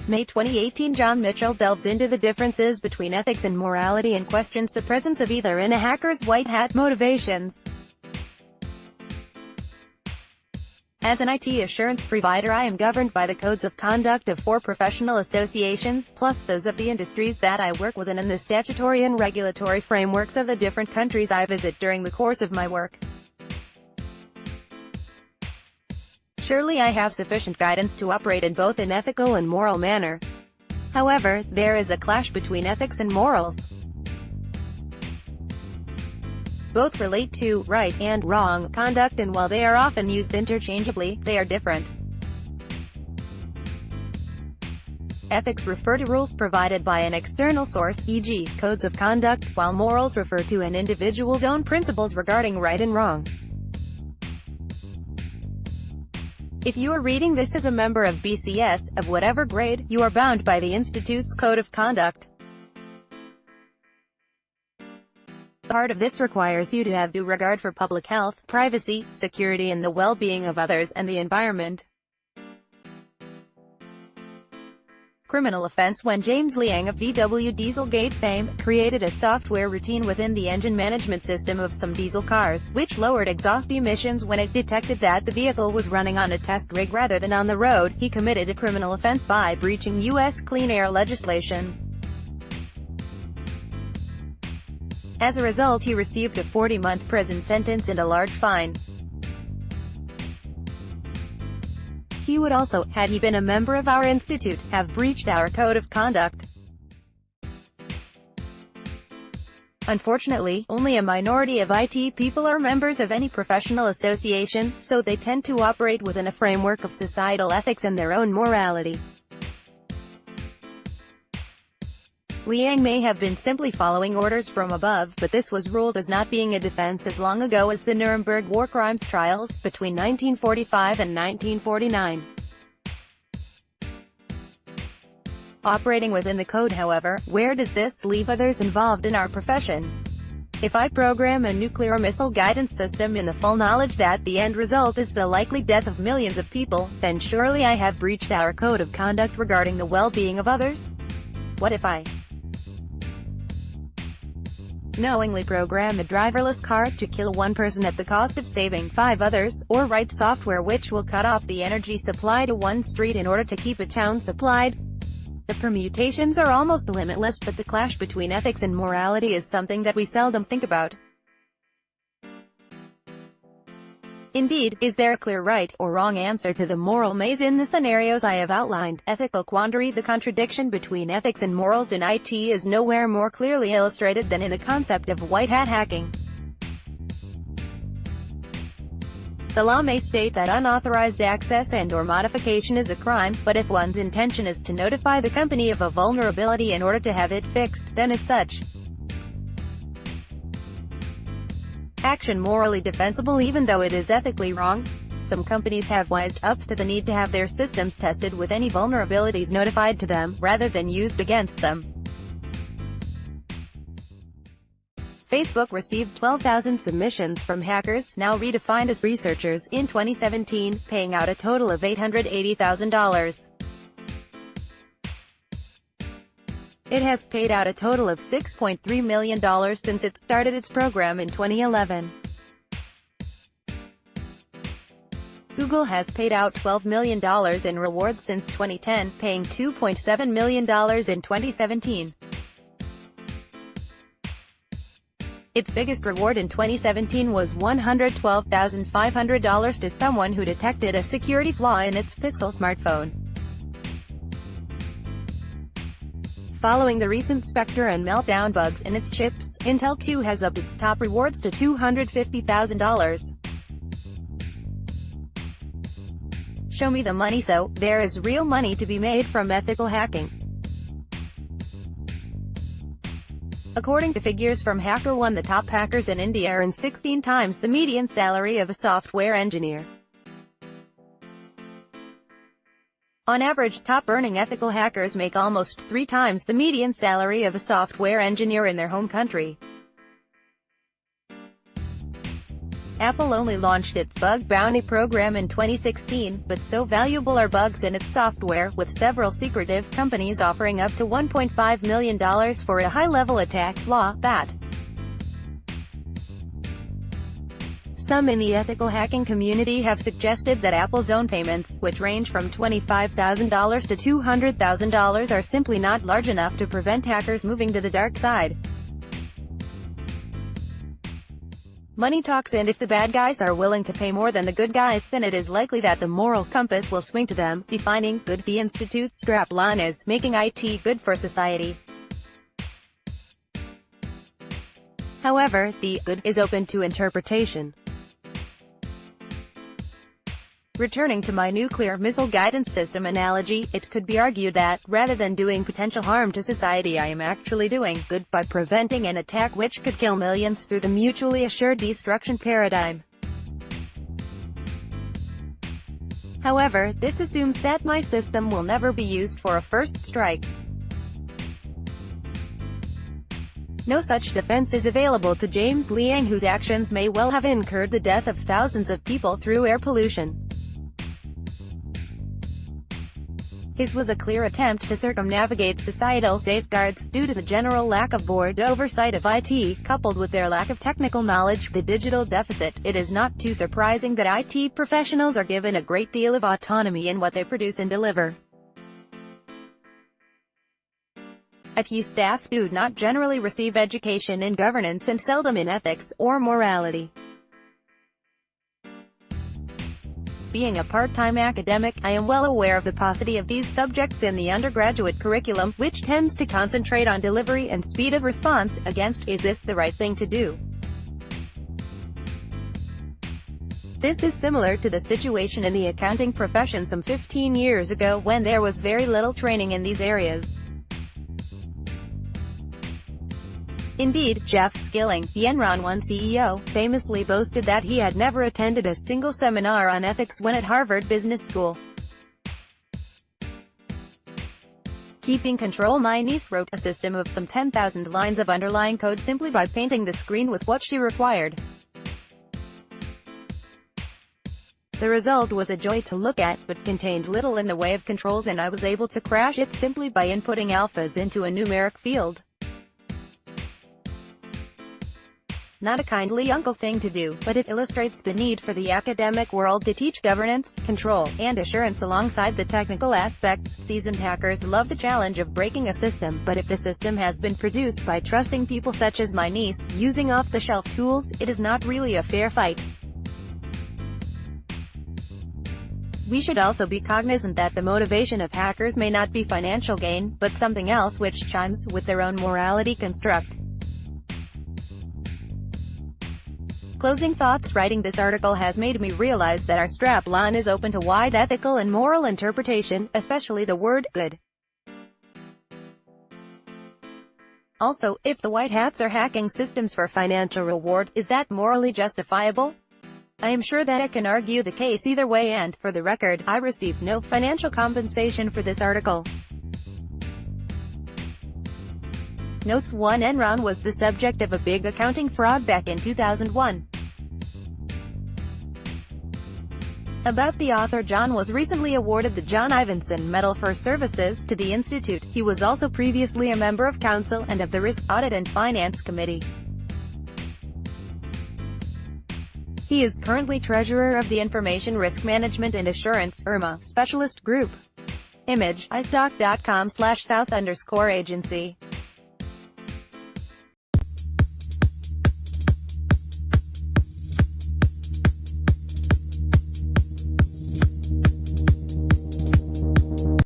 May 2018. John Mitchell delves into the differences between ethics and morality and questions the presence of either in a hacker's white hat motivations. As an IT assurance provider, I am governed by the codes of conduct of 4 professional associations, plus those of the industries that I work within and the statutory and regulatory frameworks of the different countries I visit during the course of my work. Surely I have sufficient guidance to operate in both an ethical and moral manner. However, there is a clash between ethics and morals. Both relate to right and wrong conduct, and while they are often used interchangeably, they are different. Ethics refer to rules provided by an external source, e.g., codes of conduct, while morals refer to an individual's own principles regarding right and wrong. If you are reading this as a member of BCS, of whatever grade, you are bound by the Institute's Code of Conduct. Part of this requires you to have due regard for public health, privacy, security and the well-being of others, and the environment. Criminal offense: when James Liang of VW Dieselgate fame, created a software routine within the engine management system of some diesel cars, which lowered exhaust emissions when it detected that the vehicle was running on a test rig rather than on the road, he committed a criminal offense by breaching U.S. clean air legislation. As a result, he received a 40-month prison sentence and a large fine. He would also, had he been a member of our institute, have breached our code of conduct. Unfortunately, only a minority of IT people are members of any professional association, so they tend to operate within a framework of societal ethics and their own morality. Liang may have been simply following orders from above, but this was ruled as not being a defense as long ago as the Nuremberg war crimes trials, between 1945 and 1949. Operating within the code, however, where does this leave others involved in our profession? If I program a nuclear missile guidance system in the full knowledge that the end result is the likely death of millions of people, then surely I have breached our code of conduct regarding the well-being of others? What if I knowingly program a driverless car to kill 1 person at the cost of saving 5 others, or write software which will cut off the energy supply to 1 street in order to keep a town supplied? The permutations are almost limitless, but the clash between ethics and morality is something that we seldom think about. Indeed, is there a clear right or wrong answer to the moral maze in the scenarios I have outlined? Ethical quandary: the contradiction between ethics and morals in IT is nowhere more clearly illustrated than in the concept of white hat hacking. The law may state that unauthorized access and/or modification is a crime, but if one's intention is to notify the company of a vulnerability in order to have it fixed, then as such action morally defensible even though it is ethically wrong. Some companies have wised up to the need to have their systems tested with any vulnerabilities notified to them, rather than used against them. Facebook received 12,000 submissions from hackers, now redefined as researchers, in 2017, paying out a total of $880,000. It has paid out a total of $6.3 million since it started its program in 2011. Google has paid out $12 million in rewards since 2010, paying $2.7 million in 2017. Its biggest reward in 2017 was $112,500 to someone who detected a security flaw in its Pixel smartphone. Following the recent Spectre and Meltdown bugs in its chips, Intel too has upped its top rewards to $250,000. Show me the money. So, there is real money to be made from ethical hacking. According to figures from HackerOne, the top hackers in India earn 16 times the median salary of a software engineer. On average, top-earning ethical hackers make almost 3 times the median salary of a software engineer in their home country. Apple only launched its bug bounty program in 2016, but so valuable are bugs in its software, with several secretive companies offering up to $1.5 million for a high-level attack flaw, that some in the ethical hacking community have suggested that Apple's own payments, which range from $25,000 to $200,000, are simply not large enough to prevent hackers moving to the dark side. Money talks, and if the bad guys are willing to pay more than the good guys, then it is likely that the moral compass will swing to them. Defining good. The Institute's strapline is making IT good for society. However, the good is open to interpretation. Returning to my nuclear missile guidance system analogy, it could be argued that, rather than doing potential harm to society, I am actually doing good by preventing an attack which could kill millions through the mutually assured destruction paradigm. However, this assumes that my system will never be used for a first strike. No such defense is available to James Liang, whose actions may well have incurred the death of thousands of people through air pollution. His was a clear attempt to circumnavigate societal safeguards, due to the general lack of board oversight of IT, coupled with their lack of technical knowledge, the digital deficit. It is not too surprising that IT professionals are given a great deal of autonomy in what they produce and deliver. IT staff do not generally receive education in governance and seldom in ethics or morality. Being a part-time academic, I am well aware of the paucity of these subjects in the undergraduate curriculum, which tends to concentrate on delivery and speed of response. Against, is this the right thing to do? This is similar to the situation in the accounting profession some 15 years ago, when there was very little training in these areas. Indeed, Jeff Skilling, the Enron One CEO, famously boasted that he had never attended a single seminar on ethics when at Harvard Business School. Keeping control. My niece wrote a system of some 10,000 lines of underlying code simply by painting the screen with what she required. The result was a joy to look at, but contained little in the way of controls, and I was able to crash it simply by inputting alphas into a numeric field. Not a kindly uncle thing to do, but it illustrates the need for the academic world to teach governance, control, and assurance alongside the technical aspects. Seasoned hackers love the challenge of breaking a system, but if the system has been produced by trusting people such as my niece, using off-the-shelf tools, it is not really a fair fight. We should also be cognizant that the motivation of hackers may not be financial gain, but something else which chimes with their own morality construct. Closing thoughts. Writing this article has made me realize that our strapline is open to wide ethical and moral interpretation, especially the word good. Also, if the white hats are hacking systems for financial reward, is that morally justifiable? I am sure that I can argue the case either way, and, for the record, I received no financial compensation for this article. Notes. 1. Enron was the subject of a big accounting fraud back in 2001. About the author. John was recently awarded the John Ivinson Medal for services to the Institute. He was also previously a member of Council and of the Risk, Audit and Finance Committee. He is currently Treasurer of the Information Risk Management and Assurance (IRMA) Specialist Group. Image, istock.com/south_agency